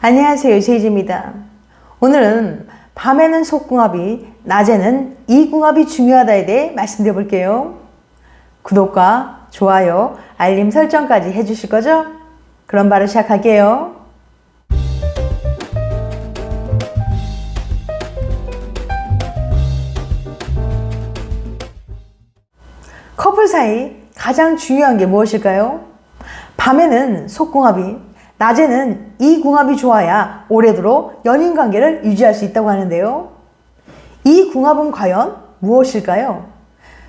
안녕하세요, 제이지입니다. 오늘은 밤에는 속궁합이, 낮에는 이궁합이 중요하다에 대해 말씀드려 볼게요. 구독과 좋아요, 알림 설정까지 해주실 거죠? 그럼 바로 시작할게요. 커플 사이 가장 중요한 게 무엇일까요? 밤에는 속궁합이, 낮에는 이궁합이 좋아야 오래도록 연인관계를 유지할 수 있다고 하는데요. 이 궁합은 과연 무엇일까요?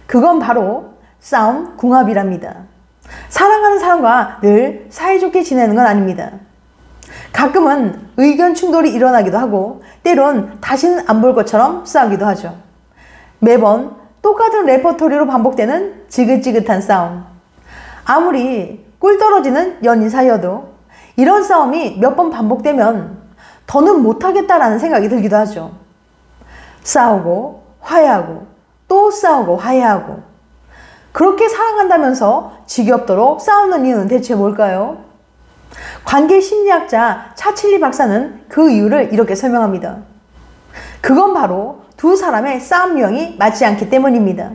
그건 바로 싸움 궁합이랍니다. 사랑하는 사람과 늘 사이좋게 지내는 건 아닙니다. 가끔은 의견 충돌이 일어나기도 하고 때론 다시는 안 볼 것처럼 싸우기도 하죠. 매번 똑같은 레퍼토리로 반복되는 지긋지긋한 싸움. 아무리 꿀 떨어지는 연인 사이여도 이런 싸움이 몇 번 반복되면 더는 못하겠다라는 생각이 들기도 하죠. 싸우고 화해하고 또 싸우고 화해하고, 그렇게 사랑한다면서 지겹도록 싸우는 이유는 대체 뭘까요? 관계 심리학자 차칠리 박사는 그 이유를 이렇게 설명합니다. 그건 바로 두 사람의 싸움 유형이 맞지 않기 때문입니다.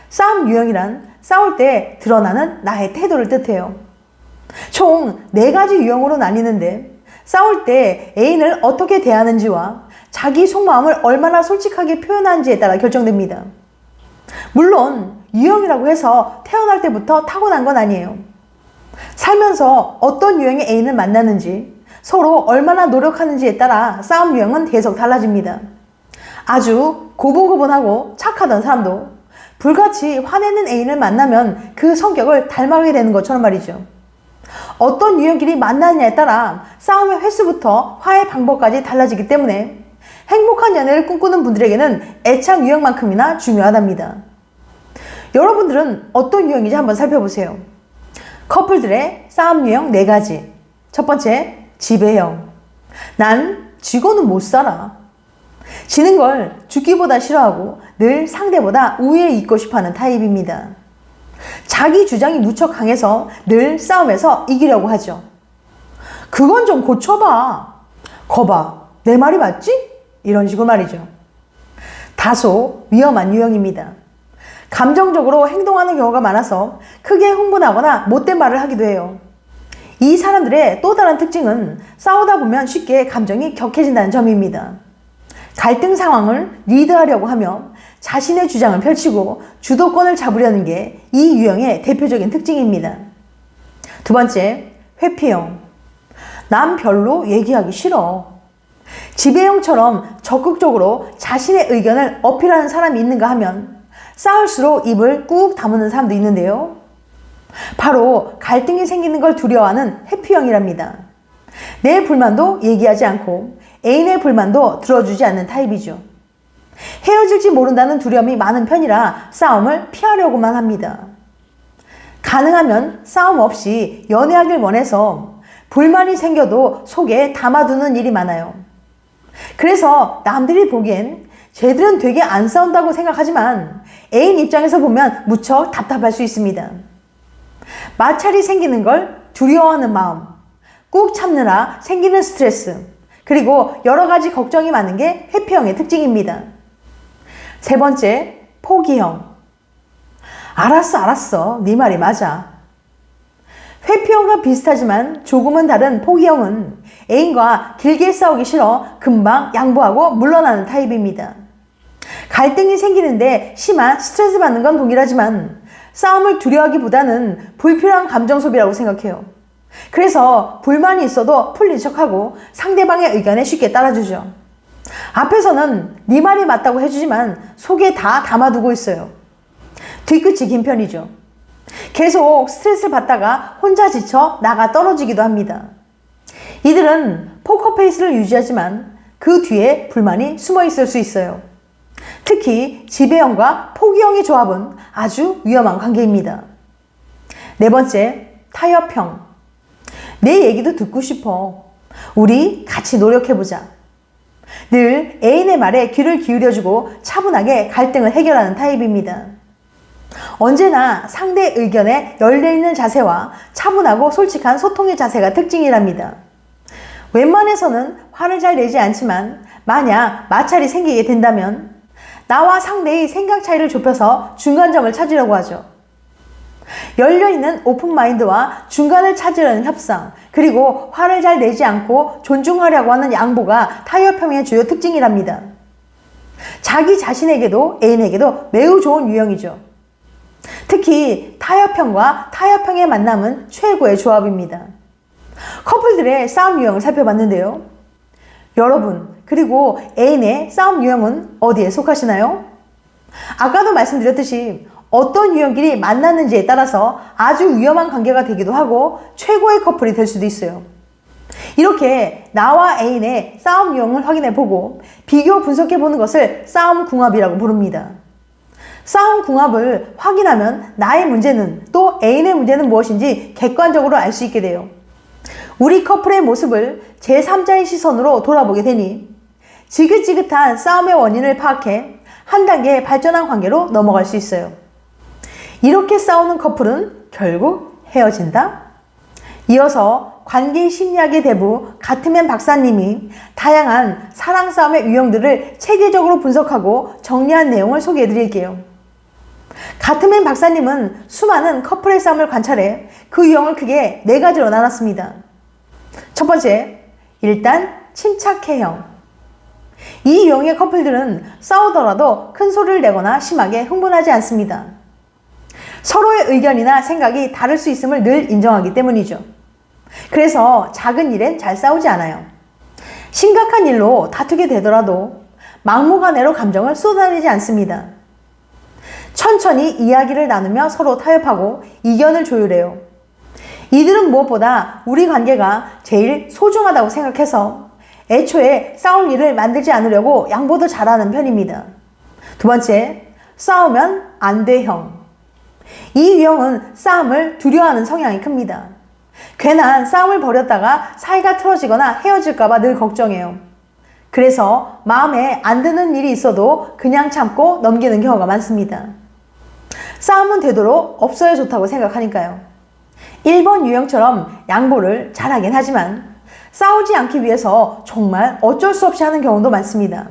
싸움 유형이란 싸울 때 드러나는 나의 태도를 뜻해요. 총 4가지 유형으로 나뉘는데, 싸울 때 애인을 어떻게 대하는지와 자기 속마음을 얼마나 솔직하게 표현하는지에 따라 결정됩니다. 물론 유형이라고 해서 태어날 때부터 타고난 건 아니에요. 살면서 어떤 유형의 애인을 만나는지, 서로 얼마나 노력하는지에 따라 싸움 유형은 계속 달라집니다. 아주 고분고분하고 착하던 사람도 불같이 화내는 애인을 만나면 그 성격을 닮아가게 되는 것처럼 말이죠. 어떤 유형끼리 만나느냐에 따라 싸움의 횟수부터 화해 방법까지 달라지기 때문에 행복한 연애를 꿈꾸는 분들에게는 애착 유형만큼이나 중요하답니다. 여러분들은 어떤 유형인지 한번 살펴보세요. 커플들의 싸움 유형 4가지. 첫 번째, 지배형. 난 지고는 못 살아. 지는 걸 죽기보다 싫어하고 늘 상대보다 우위에 있고 싶어하는 타입입니다. 자기 주장이 무척 강해서 늘 싸움에서 이기려고 하죠. 그건 좀 고쳐봐. 거봐, 내 말이 맞지? 이런 식으로 말이죠. 다소 위험한 유형입니다. 감정적으로 행동하는 경우가 많아서 크게 흥분하거나 못된 말을 하기도 해요. 이 사람들의 또 다른 특징은 싸우다 보면 쉽게 감정이 격해진다는 점입니다. 갈등 상황을 리드하려고 하며 자신의 주장을 펼치고 주도권을 잡으려는 게 이 유형의 대표적인 특징입니다. 두 번째, 회피형. 난 별로 얘기하기 싫어. 지배형처럼 적극적으로 자신의 의견을 어필하는 사람이 있는가 하면 싸울수록 입을 꾹 다무는 사람도 있는데요. 바로 갈등이 생기는 걸 두려워하는 회피형이랍니다. 내 불만도 얘기하지 않고 애인의 불만도 들어주지 않는 타입이죠. 헤어질지 모른다는 두려움이 많은 편이라 싸움을 피하려고만 합니다. 가능하면 싸움 없이 연애하길 원해서 불만이 생겨도 속에 담아두는 일이 많아요. 그래서 남들이 보기엔 쟤들은 되게 안 싸운다고 생각하지만 애인 입장에서 보면 무척 답답할 수 있습니다. 마찰이 생기는 걸 두려워하는 마음, 꾹 참느라 생기는 스트레스, 그리고 여러 가지 걱정이 많은 게 회피형의 특징입니다. 세 번째, 포기형. 알았어. 네 말이 맞아. 회피형과 비슷하지만 조금은 다른 포기형은 애인과 길게 싸우기 싫어 금방 양보하고 물러나는 타입입니다. 갈등이 생기는데 심한 스트레스 받는 건 동일하지만 싸움을 두려워하기보다는 불필요한 감정 소비라고 생각해요. 그래서 불만이 있어도 풀린 척하고 상대방의 의견에 쉽게 따라주죠. 앞에서는 네 말이 맞다고 해주지만 속에 다 담아두고 있어요. 뒤끝이 긴 편이죠. 계속 스트레스를 받다가 혼자 지쳐 나가 떨어지기도 합니다. 이들은 포커페이스를 유지하지만 그 뒤에 불만이 숨어 있을 수 있어요. 특히 지배형과 포기형의 조합은 아주 위험한 관계입니다. 네 번째, 타협형. 내 얘기도 듣고 싶어. 우리 같이 노력해보자. 늘 애인의 말에 귀를 기울여주고 차분하게 갈등을 해결하는 타입입니다. 언제나 상대 의견에 열려있는 자세와 차분하고 솔직한 소통의 자세가 특징이랍니다. 웬만해서는 화를 잘 내지 않지만 만약 마찰이 생기게 된다면 나와 상대의 생각 차이를 좁혀서 중간점을 찾으려고 하죠. 열려있는 오픈마인드와 중간을 찾으려는 협상, 그리고 화를 잘 내지 않고 존중하려고 하는 양보가 타협형의 주요 특징이랍니다. 자기 자신에게도 애인에게도 매우 좋은 유형이죠. 특히 타협형과 타협형의 만남은 최고의 조합입니다. 커플들의 싸움 유형을 살펴봤는데요. 여러분, 그리고 애인의 싸움 유형은 어디에 속하시나요? 아까도 말씀드렸듯이 어떤 유형끼리 만났는지에 따라서 아주 위험한 관계가 되기도 하고 최고의 커플이 될 수도 있어요. 이렇게 나와 애인의 싸움 유형을 확인해보고 비교 분석해보는 것을 싸움 궁합이라고 부릅니다. 싸움 궁합을 확인하면 나의 문제는 또 애인의 문제는 무엇인지 객관적으로 알 수 있게 돼요. 우리 커플의 모습을 제3자의 시선으로 돌아보게 되니 지긋지긋한 싸움의 원인을 파악해 한 단계 발전한 관계로 넘어갈 수 있어요. 이렇게 싸우는 커플은 결국 헤어진다? 이어서 관계 심리학의 대부 가트맨 박사님이 다양한 사랑 싸움의 유형들을 체계적으로 분석하고 정리한 내용을 소개해 드릴게요. 가트맨 박사님은 수많은 커플의 싸움을 관찰해 그 유형을 크게 4가지로 나눴습니다. 첫 번째, 일단 침착해형. 이 유형의 커플들은 싸우더라도 큰 소리를 내거나 심하게 흥분하지 않습니다. 서로의 의견이나 생각이 다를 수 있음을 늘 인정하기 때문이죠. 그래서 작은 일엔 잘 싸우지 않아요. 심각한 일로 다투게 되더라도 막무가내로 감정을 쏟아내지 않습니다. 천천히 이야기를 나누며 서로 타협하고 이견을 조율해요. 이들은 무엇보다 우리 관계가 제일 소중하다고 생각해서 애초에 싸울 일을 만들지 않으려고 양보도 잘하는 편입니다. 두 번째, 싸우면 안 돼형. 이 유형은 싸움을 두려워하는 성향이 큽니다. 괜한 싸움을 벌였다가 사이가 틀어지거나 헤어질까봐 늘 걱정해요. 그래서 마음에 안 드는 일이 있어도 그냥 참고 넘기는 경우가 많습니다. 싸움은 되도록 없어야 좋다고 생각하니까요. 1번 유형처럼 양보를 잘하긴 하지만 싸우지 않기 위해서 정말 어쩔 수 없이 하는 경우도 많습니다.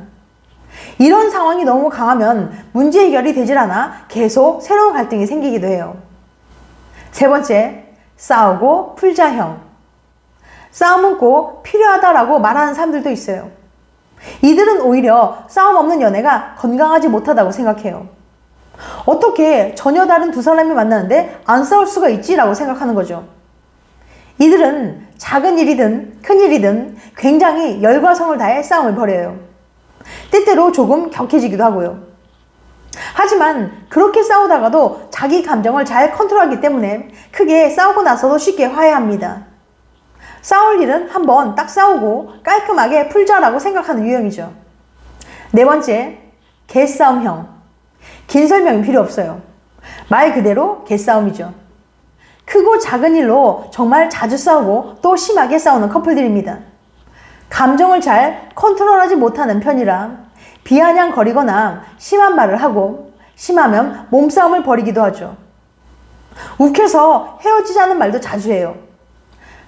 이런 상황이 너무 강하면 문제 해결이 되질 않아 계속 새로운 갈등이 생기기도 해요. 세 번째, 싸우고 풀자형. 싸움은 꼭 필요하다라고 말하는 사람들도 있어요. 이들은 오히려 싸움 없는 연애가 건강하지 못하다고 생각해요. 어떻게 전혀 다른 두 사람이 만나는데 안 싸울 수가 있지라고 생각하는 거죠. 이들은 작은 일이든 큰 일이든 굉장히 열과 성을 다해 싸움을 벌여요. 때때로 조금 격해지기도 하고요. 하지만 그렇게 싸우다가도 자기 감정을 잘 컨트롤하기 때문에 크게 싸우고 나서도 쉽게 화해합니다. 싸울 일은 한번 딱 싸우고 깔끔하게 풀자라고 생각하는 유형이죠. 네 번째, 개싸움형. 긴 설명이 필요 없어요. 말 그대로 개싸움이죠. 크고 작은 일로 정말 자주 싸우고 또 심하게 싸우는 커플들입니다. 감정을 잘 컨트롤하지 못하는 편이라 비아냥거리거나 심한 말을 하고 심하면 몸싸움을 벌이기도 하죠. 욱해서 헤어지자는 말도 자주 해요.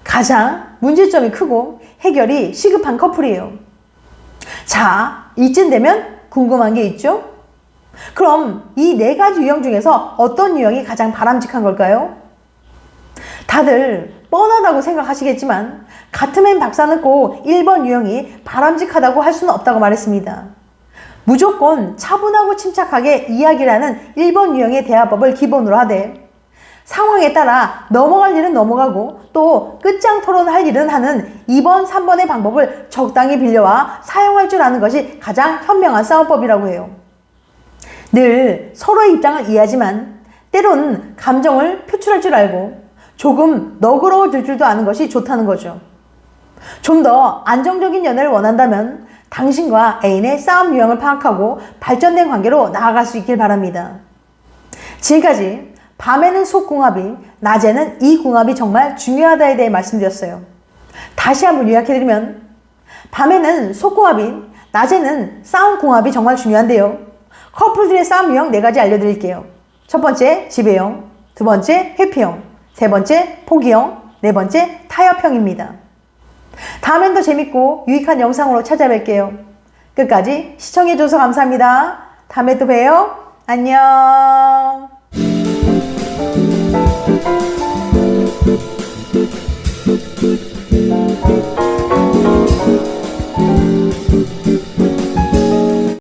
가장 문제점이 크고 해결이 시급한 커플이에요. 자, 이쯤 되면 궁금한 게 있죠? 그럼 이 4가지 유형 중에서 어떤 유형이 가장 바람직한 걸까요? 다들 뻔하다고 생각하시겠지만 가트맨 박사는 꼭 1번 유형이 바람직하다고 할 수는 없다고 말했습니다. 무조건 차분하고 침착하게 이야기를 하는 1번 유형의 대화법을 기본으로 하되 상황에 따라 넘어갈 일은 넘어가고 또 끝장 토론할 일은 하는 2번, 3번의 방법을 적당히 빌려와 사용할 줄 아는 것이 가장 현명한 싸움법이라고 해요. 늘 서로의 입장을 이해하지만 때로는 감정을 표출할 줄 알고 조금 너그러워질 줄도 아는 것이 좋다는 거죠. 좀 더 안정적인 연애를 원한다면 당신과 애인의 싸움 유형을 파악하고 발전된 관계로 나아갈 수 있길 바랍니다. 지금까지 밤에는 속궁합이, 낮에는 이궁합이 정말 중요하다에 대해 말씀드렸어요. 다시 한번 요약해드리면 밤에는 속궁합이, 낮에는 싸움궁합이 정말 중요한데요. 커플들의 싸움 유형 4가지 알려드릴게요. 첫 번째, 지배형, 두 번째, 회피형, 세 번째, 포기형, 네 번째, 타협형입니다. 다음엔 더 재밌고 유익한 영상으로 찾아뵐게요. 끝까지 시청해줘서 감사합니다. 다음에 또 봬요. 안녕.